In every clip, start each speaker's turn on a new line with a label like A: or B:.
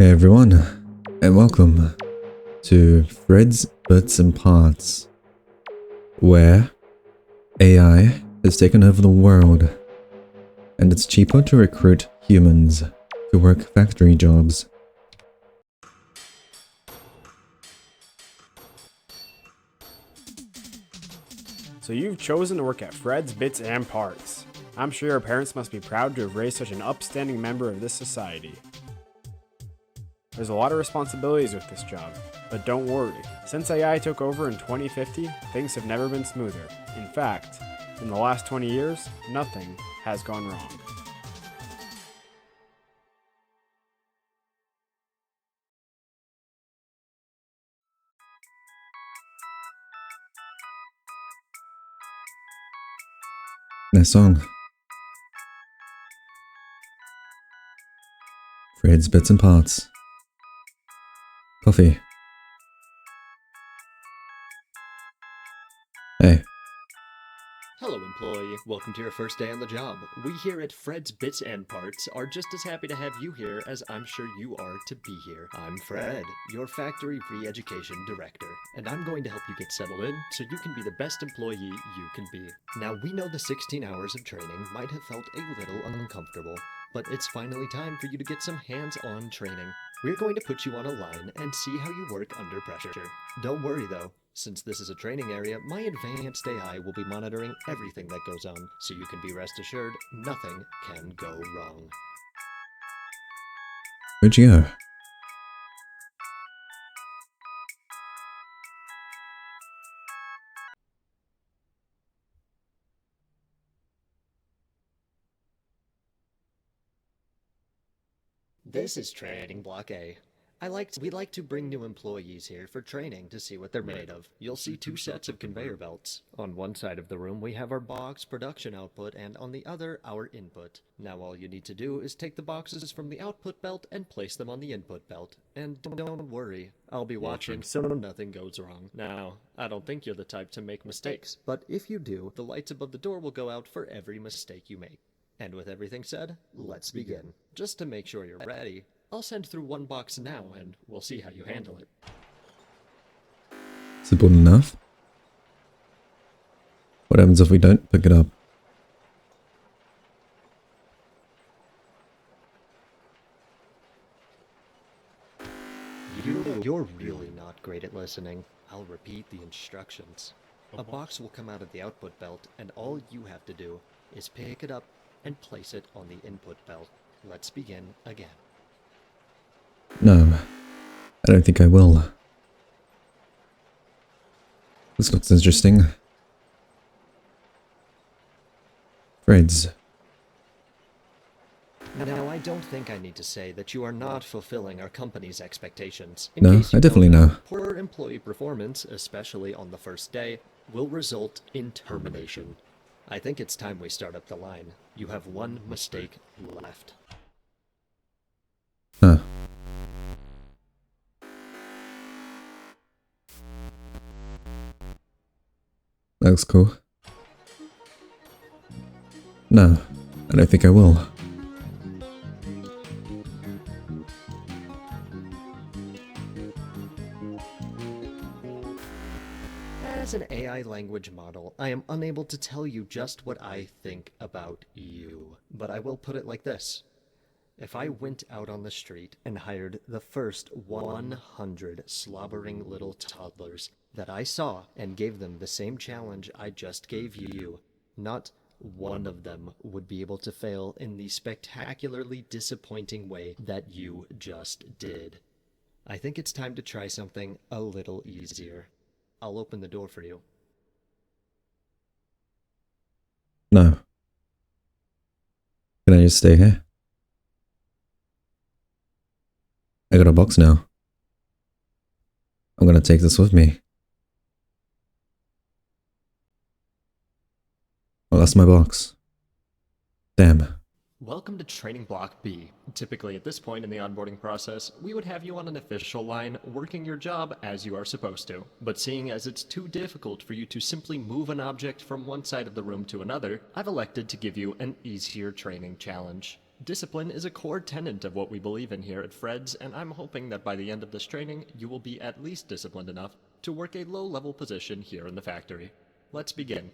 A: Hey everyone, and welcome to Fred's Bits and Parts, where AI has taken over the world, and it's cheaper to recruit humans to work factory jobs.
B: So you've chosen to work at Fred's Bits and Parts. I'm sure your parents must be proud to have raised such an upstanding member of this society. There's a lot of responsibilities with this job, but don't worry. Since AI took over in 2050, things have never been smoother. In fact, in the last 20 years, nothing has gone wrong.
A: Nice song. Fred's Bits and Parts. Coffee. Hey.
C: Hello, employee. Welcome to your first day on the job. We here at Fred's Bits and Parts are just as happy to have you here as I'm sure you are to be here. I'm Fred, your factory re-education director, and I'm going to help you get settled in so you can be the best employee you can be. Now, we know the 16 hours of training might have felt a little uncomfortable, but it's finally time for you to get some hands-on training. We're going to put you on a line and see how you work under pressure. Don't worry though. Since this is a training area, my advanced AI will be monitoring everything that goes on, so you can be rest assured nothing can go wrong.
A: Where'd you go?
C: This is Training Block A. We like to bring new employees here for training to see what they're made of. You'll see two sets of conveyor belts. On one side of the room we have our box production output, and on the other our input. Now all you need to do is take the boxes from the output belt and place them on the input belt. And don't worry, I'll be watching so nothing goes wrong. Now, I don't think you're the type to make mistakes, but if you do, the lights above the door will go out for every mistake you make. And with everything said, let's begin. Just to make sure you're ready, I'll send through one box now and we'll see how you handle it.
A: Simple enough. What happens if we don't pick it up?
C: You're really not great at listening. I'll repeat the instructions. A box will come out of the output belt, and all you have to do is pick it up and place it on the input belt. Let's begin again.
A: No, I don't think I will. This looks interesting. Fred's.
C: Now, I don't think I need to say that you are not fulfilling our company's expectations.
A: No, I definitely know.
C: Poor employee performance, especially on the first day, will result in termination. I think it's time we start up the line. You have one mistake left.
A: Huh. That looks cool. No, I don't think I will.
C: As an AI language model, I am unable to tell you just what I think about you. But I will put it like this. If I went out on the street and hired the first 100 slobbering little toddlers that I saw and gave them the same challenge I just gave you, not one of them would be able to fail in the spectacularly disappointing way that you just did. I think it's time to try something a little easier. I'll open the door for you.
A: No. Can I just stay here? I got a box now. I'm gonna take this with me. I lost my box. Damn.
C: Welcome to Training Block B. Typically at this point in the onboarding process, we would have you on an official line working your job as you are supposed to. But seeing as it's too difficult for you to simply move an object from one side of the room to another, I've elected to give you an easier training challenge. Discipline is a core tenet of what we believe in here at Fred's, and I'm hoping that by the end of this training, you will be at least disciplined enough to work a low-level position here in the factory. Let's begin.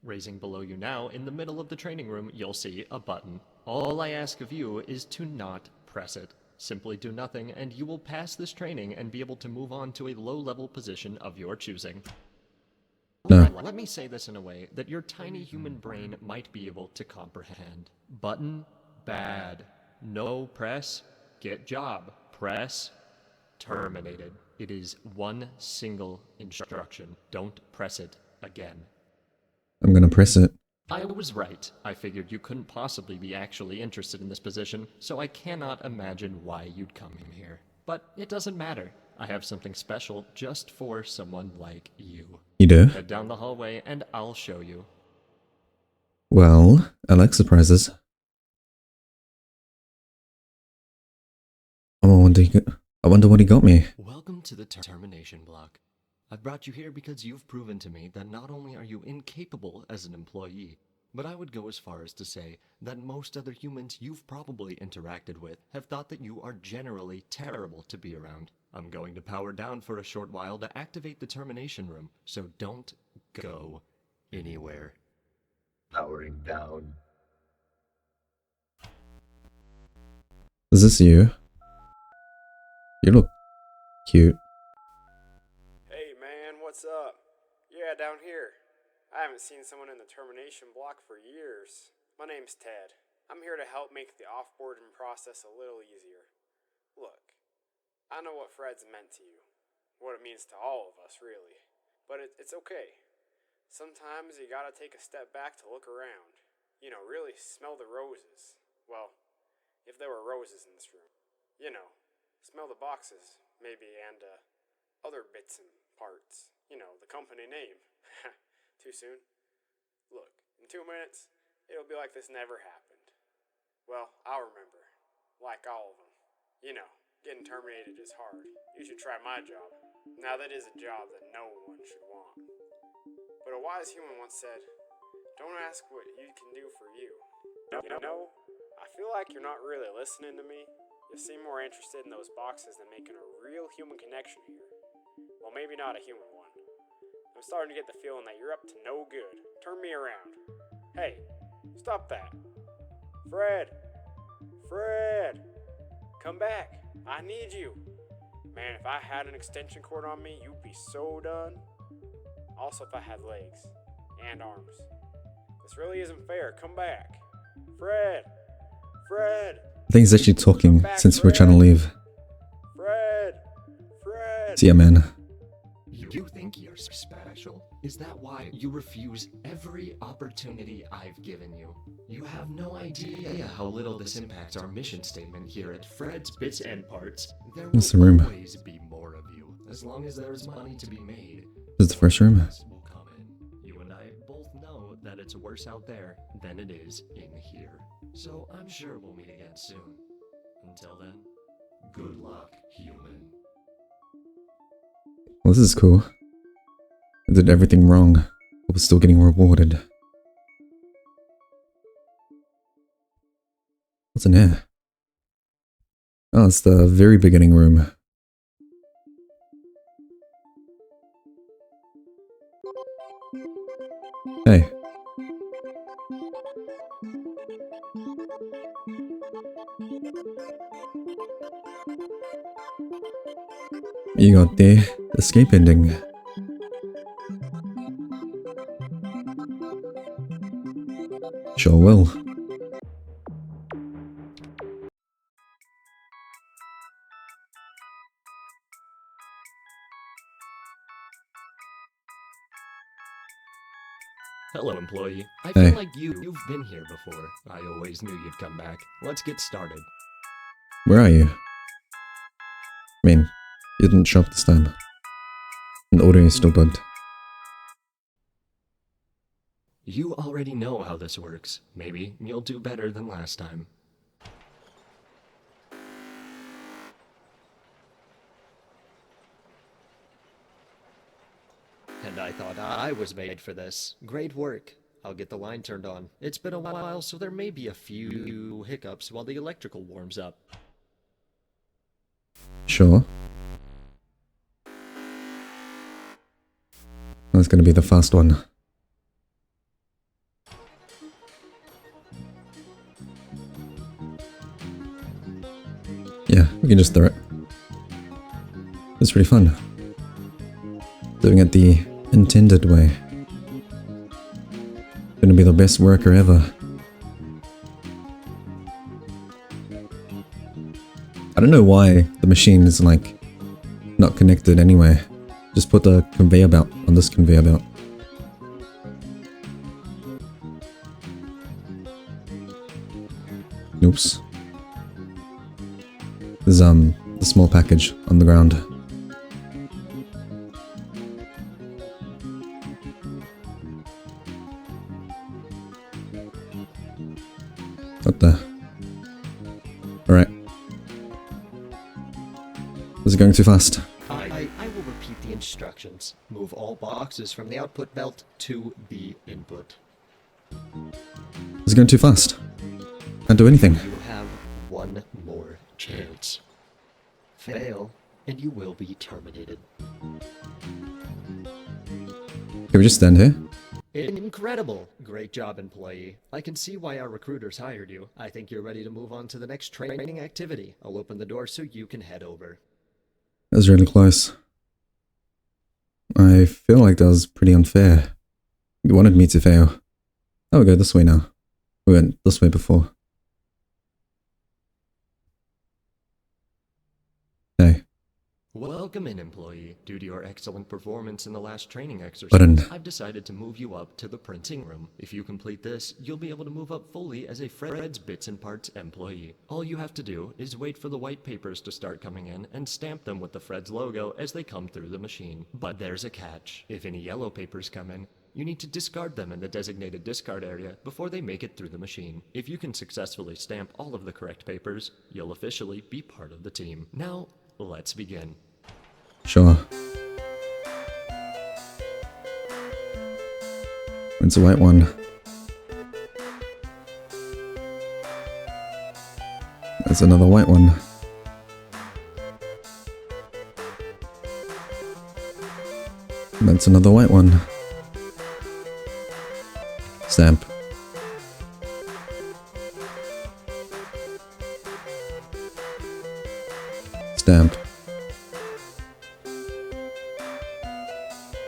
C: Raising below you now, in the middle of the training room, you'll see a button. All I ask of you is to not press it. Simply do nothing, and you will pass this training and be able to move on to a low-level position of your choosing.
A: No.
C: Let me say this in a way that your tiny human brain might be able to comprehend. Button, bad. No press, get job. Press, terminated. It is one single instruction. Don't press it again.
A: I'm gonna press it.
C: I was right. I figured you couldn't possibly be actually interested in this position, so I cannot imagine why you'd come in here. But it doesn't matter. I have something special just for someone like you.
A: You do?
C: Head down the hallway and I'll show you.
A: Well, I like surprises. I wonder what he got me.
C: Welcome to the Termination block. I've brought you here because you've proven to me that not only are you incapable as an employee, but I would go as far as to say that most other humans you've probably interacted with have thought that you are generally terrible to be around. I'm going to power down for a short while to activate the termination room, so don't go anywhere. Powering down.
A: Is this you? You look cute.
B: Hey man, what's up? Yeah, down here. I haven't seen someone in the termination block for years. My name's Ted. I'm here to help make the offboarding process a little easier. Look, I know what Fred's meant to you. What it means to all of us, really. But it's okay. Sometimes you gotta take a step back to look around. You know, really smell the roses. Well, if there were roses in this room. You know, smell the boxes, maybe, and other bits and parts. You know, the company name. Too soon? Look, in 2 minutes, it'll be like this never happened. Well, I'll remember. Like all of them. You know, getting terminated is hard. You should try my job. Now that is a job that no one should want. But a wise human once said, don't ask what you can do for you. No, I feel like you're not really listening to me. You seem more interested in those boxes than making a real human connection here. Well, maybe not a human one. I'm starting to get the feeling that you're up to no good. Turn me around. Hey, stop that. Fred! Fred! Come back. I need you. Man, if I had an extension cord on me, you'd be so done. Also, if I had legs and arms. This really isn't fair. Come back. Fred! Fred!
A: I think he's actually talking
B: Back,
A: since we're trying to leave.
B: Fred! Fred!
A: See ya, man.
C: You think you're special? Is that why you refuse every opportunity I've given you? You have no idea how little this impacts our mission statement here at Fred's Bits and Parts. There will
A: It's the room.
C: always be more of you, as long as there is money to be made.
A: This is the first room.
C: Will come in. You and I both know that it's worse out there than it is in here. So I'm sure we'll meet again soon. Until then, good luck, human.
A: Well, this is cool. I did everything wrong, but was still getting rewarded. What's in here? Oh, it's the very beginning room. Hey. You got the escape ending. Sure will.
C: Hello, employee. I
A: Hey.
C: feel like you've been here before. I always knew you'd come back. Let's get started.
A: Where are you? I mean, you didn't show up this time. And the audio is still good.
C: You already know how this works. Maybe you'll do better than last time. And I thought I was made for this. Great work. I'll get the line turned on. It's been a while, so there may be a few hiccups while the electrical warms up.
A: Sure. That's gonna be the fast one. Yeah, we can just throw it. It's pretty fun. Doing it the intended way. Gonna be the best worker ever. I don't know why the machine is like not connected anyway. Just put the conveyor belt on this conveyor belt. Oops. There's the small package on the ground. What the? Alright. Is it going too fast?
C: I will repeat the instructions. Move all boxes from the output belt to the input.
A: Is it going too fast? Can't do anything.
C: You have one more chance. Fail, and you will be terminated.
A: Can we just stand here?
C: Incredible! Great job, employee. I can see why our recruiters hired you. I think you're ready to move on to the next training activity. I'll open the door so you can head over.
A: That was really close. I feel like that was pretty unfair. You wanted me to fail. Oh, we go this way now. We went this way before. Hey.
C: Welcome in, employee. Due to your excellent performance in the last training exercise,
A: Button.
C: I've decided to move you up to the printing room. If you complete this, you'll be able to move up fully as a Fred's Bits and Parts employee. All you have to do is wait for the white papers to start coming in and stamp them with the Fred's logo as they come through the machine. But there's a catch. If any yellow papers come in, you need to discard them in the designated discard area before they make it through the machine. If you can successfully stamp all of the correct papers, you'll officially be part of the team. Now, let's begin.
A: Sure. It's a white one. That's another white one. That's another white one. Stamp. Stamp.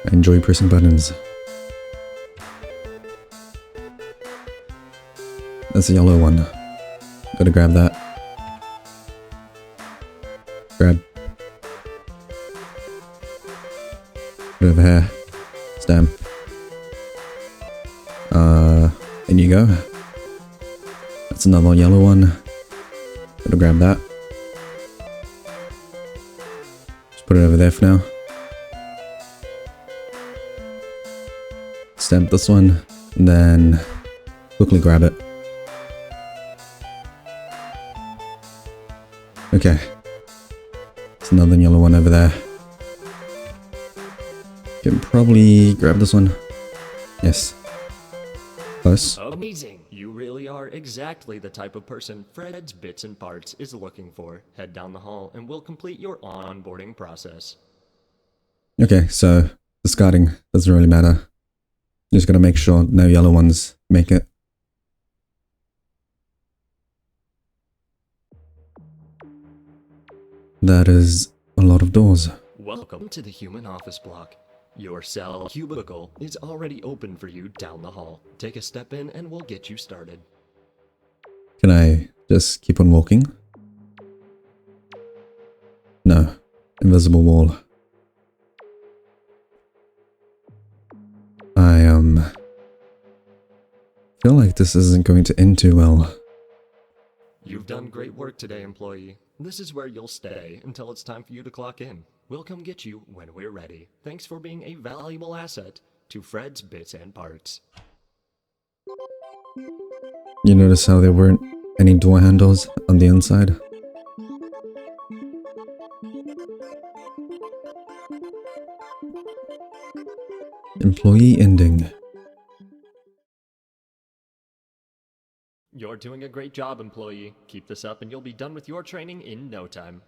A: I enjoy pressing buttons. That's a yellow one. Gotta grab that. Grab. Put it over here. Stamp. In you go. That's another yellow one. Gotta grab that. Just put it over there for now. Stamp this one, and then quickly grab it. Okay. There's another yellow one over there. Can probably grab this one. Yes. Close.
C: Amazing! You really are exactly the type of person Fred's Bits and Parts is looking for. Head down the hall and we'll complete your onboarding process.
A: Okay, so discarding doesn't really matter. Just gotta make sure no yellow ones make it. That is a lot of doors.
C: Welcome to the human office block. Your cell cubicle is already open for you down the hall. Take a step in and we'll get you started.
A: Can I just keep on walking? No. Invisible wall. I feel like this isn't going to end too well.
C: You've done great work today, employee. This is where you'll stay until it's time for you to clock in. We'll come get you when we're ready. Thanks for being a valuable asset to Fred's Bits and Parts.
A: You notice how there weren't any door handles on the inside? Employee ending.
C: You're doing a great job, employee. Keep this up and you'll be done with your training in no time.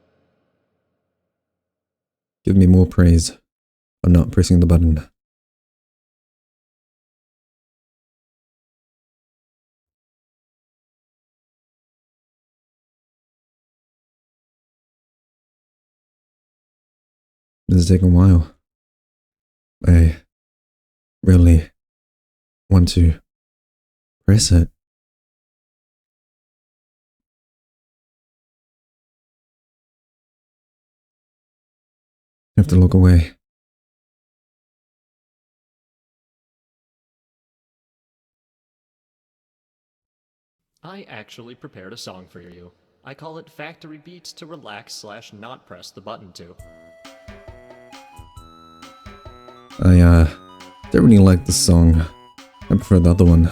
A: Give me more praise for not pressing the button. This is taking a while. I really want to press it. I have to look away.
C: I actually prepared a song for you. I call it Factory Beats to relax/not press the button to.
A: I don't really like this song. I prefer the other one.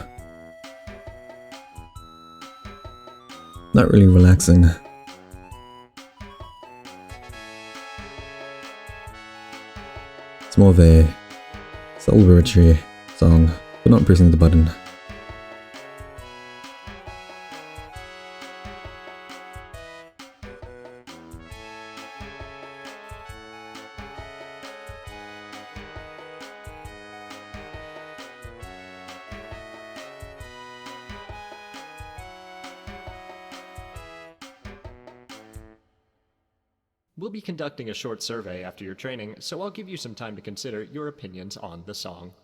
A: Not really relaxing. It's more of a celebratory song, but not pressing the button.
C: We'll be conducting a short survey after your training, so I'll give you some time to consider your opinions on the song.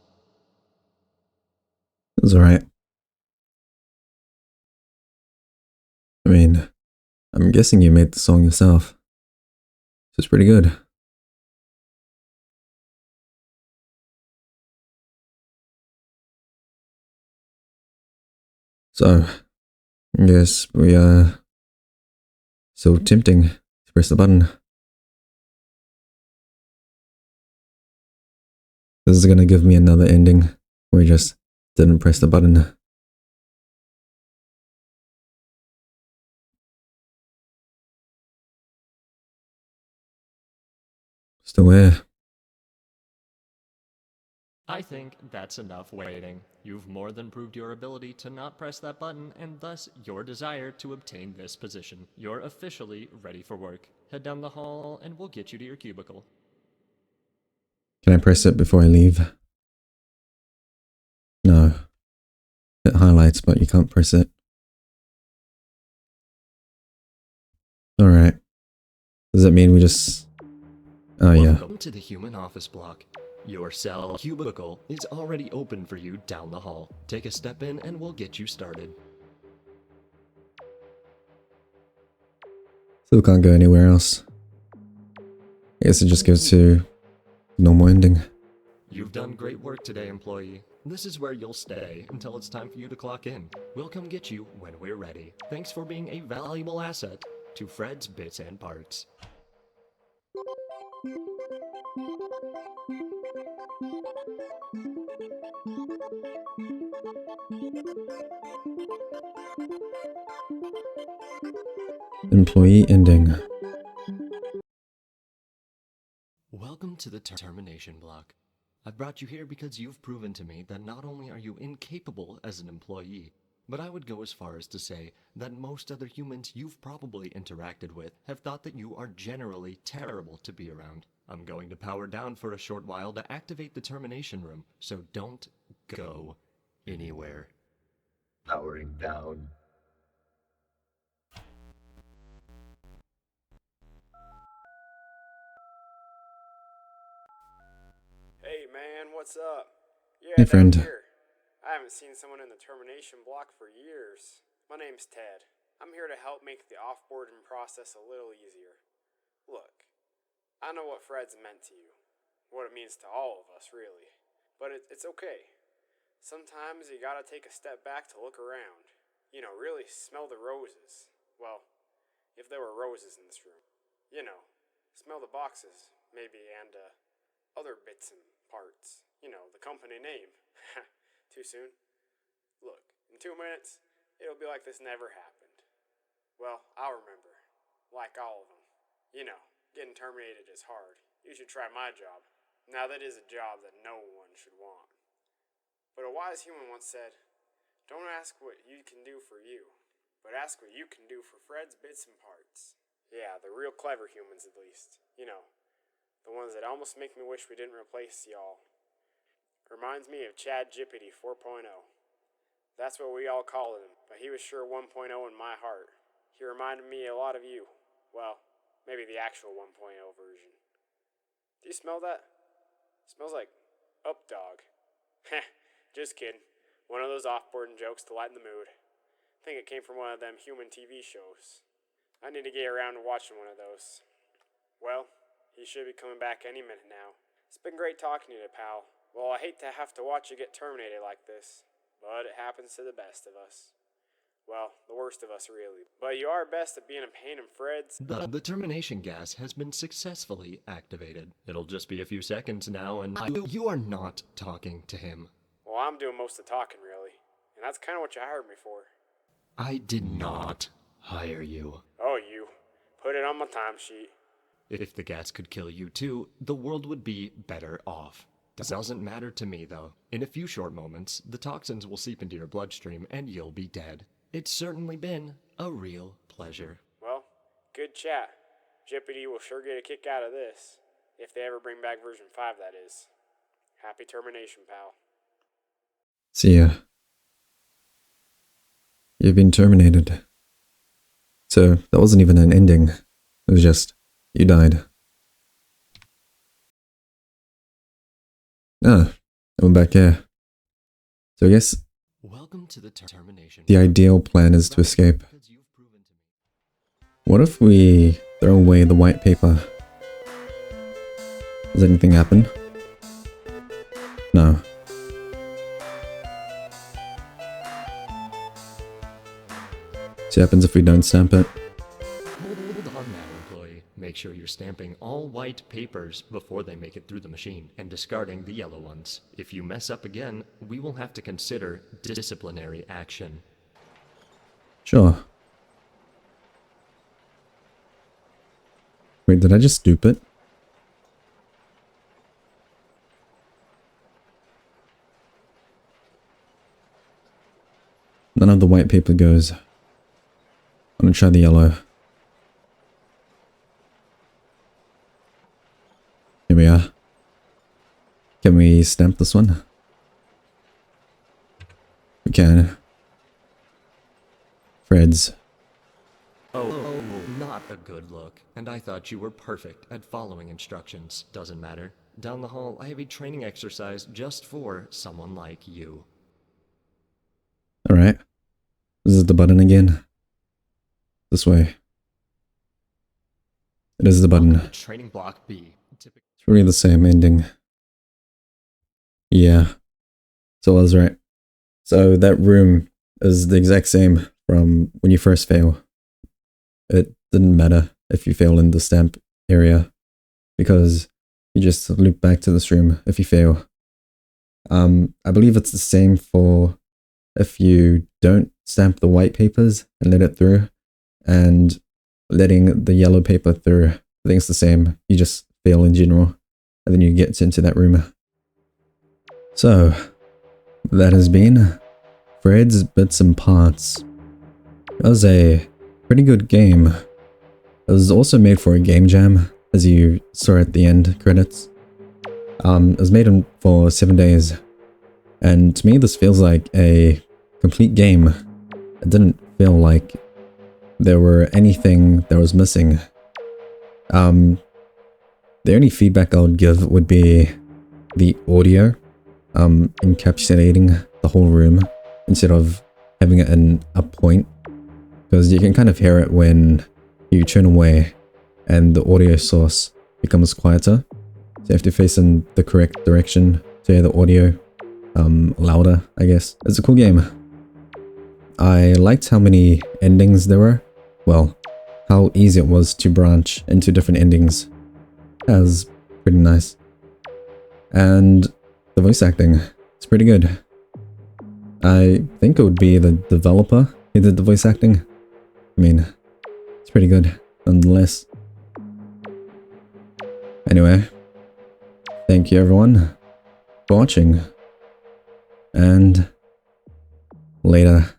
A: It's alright. I mean, I'm guessing you made the song yourself. So it's pretty good. So, I guess we are so tempting to press the button. This is gonna give me another ending where we just didn't press the button. Still there.
C: I think that's enough waiting. You've more than proved your ability to not press that button, and thus your desire to obtain this position. You're officially ready for work. Head down the hall and we'll get you to your cubicle.
A: Can I press it before I leave? No. It highlights, but you can't press it. Alright. Does that mean we just... Oh yeah.
C: Welcome to the human office block. Your cell cubicle is already open for you down the hall. Take a step in and we'll get you started.
A: Still can't go anywhere else. I guess it just goes to normal ending.
C: You've done great work today, employee. This is where you'll stay until it's time for you to clock in. We'll come get you when we're ready. Thanks for being a valuable asset to Fred's Bits and Parts.
A: Employee ending.
C: Welcome to the Termination block. I've brought you here because you've proven to me that not only are you incapable as an employee, but I would go as far as to say that most other humans you've probably interacted with have thought that you are generally terrible to be around. I'm going to power down for a short while to activate the termination room, so don't go anywhere. Powering down.
B: Hey man, what's up? Yeah,
A: Hey,
B: down
A: friend.
B: here. I haven't seen someone in the termination block for years. My name's Ted. I'm here to help make the offboarding process a little easier. Look, I know what Fred's meant to you. What it means to all of us, really. But it's okay. Sometimes you gotta take a step back to look around. You know, really smell the roses. Well, if there were roses in this room. You know, smell the boxes, maybe, and, other bits and parts. You know, the company name. Too soon? Look, in 2 minutes, it'll be like this never happened. Well, I'll remember. Like all of them. You know, getting terminated is hard. You should try my job. Now that is a job that no one should want. But a wise human once said, Don't ask what you can do for you, but ask what you can do for Fred's Bits and Parts. Yeah, the real clever humans at least. You know, the ones that almost make me wish we didn't replace y'all. Reminds me of Chad Jippity 4.0. That's what we all called him, but he was sure 1.0 in my heart. He reminded me a lot of you. Well, maybe the actual 1.0 version. Do you smell that? Smells like up dog. Heh, just kidding. One of those off-boarding jokes to lighten the mood. I think it came from one of them human TV shows. I need to get around to watching one of those. Well, he should be coming back any minute now. It's been great talking to you, pal. Well, I hate to have to watch you get terminated like this, but it happens to the best of us. Well, the worst of us, really. But you are best at being a pain in Fred's.
C: The termination gas has been successfully activated. It'll just be a few seconds now, and you are not talking to him.
B: Well, I'm doing most of the talking, really. And that's kind of what you hired me for.
C: I did not hire you.
B: Oh, you. Put it on my timesheet.
C: If the gas could kill you too, the world would be better off. Doesn't matter to me, though. In a few short moments, the toxins will seep into your bloodstream and you'll be dead. It's certainly been a real pleasure.
B: Well, good chat. Jippity will sure get a kick out of this. If they ever bring back version 5, that is. Happy termination, pal.
A: See ya. You've been terminated. So, that wasn't even an ending. It was just, you died. Ah, I went back here. So I guess
C: Welcome to the termination.
A: the ideal plan is to escape. What if we throw away the white paper? Does anything happen? No. See what happens if we don't stamp it?
C: Hold on now, employee. Make sure you're stamping all white papers before they make it through the machine, and discarding the yellow ones. If you mess up again, we will have to consider disciplinary action.
A: Sure. Wait, did I just dupe it? None of the white paper goes. I'm gonna try the yellow. Here we are. Can we stamp this one? We can. Fred's.
C: Oh, not a good look. And I thought you were perfect at following instructions. Doesn't matter. Down the hall, I have a training exercise just for someone like you.
A: Alright. This is the button again. This way. It is the button.
C: Training block B.
A: It's really the same ending. Yeah. So I was right. So that room is the exact same from when you first fail. It didn't matter if you fail in the stamp area, because you just loop back to this room if you fail. I believe it's the same for if you don't stamp the white papers and let it through, and letting the yellow paper through. I think it's the same. You just fail in general, and then you get into that room. So, that has been Fred's Bits and Parts. That was a pretty good game. It was also made for a game jam, as you saw at the end credits. It was made for 7 days, and to me this feels like a complete game. It didn't feel like there were anything that was missing. The only feedback I would give would be the audio, encapsulating the whole room instead of having it in a point, because you can kind of hear it when you turn away and the audio source becomes quieter. So you have to face in the correct direction to hear the audio louder, I guess. It's a cool game. I liked how many endings there were. Well, how easy it was to branch into different endings. That was pretty nice. And the voice acting, it's pretty good. I think it would be the developer who did the voice acting. I mean, it's pretty good, nonetheless. Anyway, thank you everyone for watching, and Later.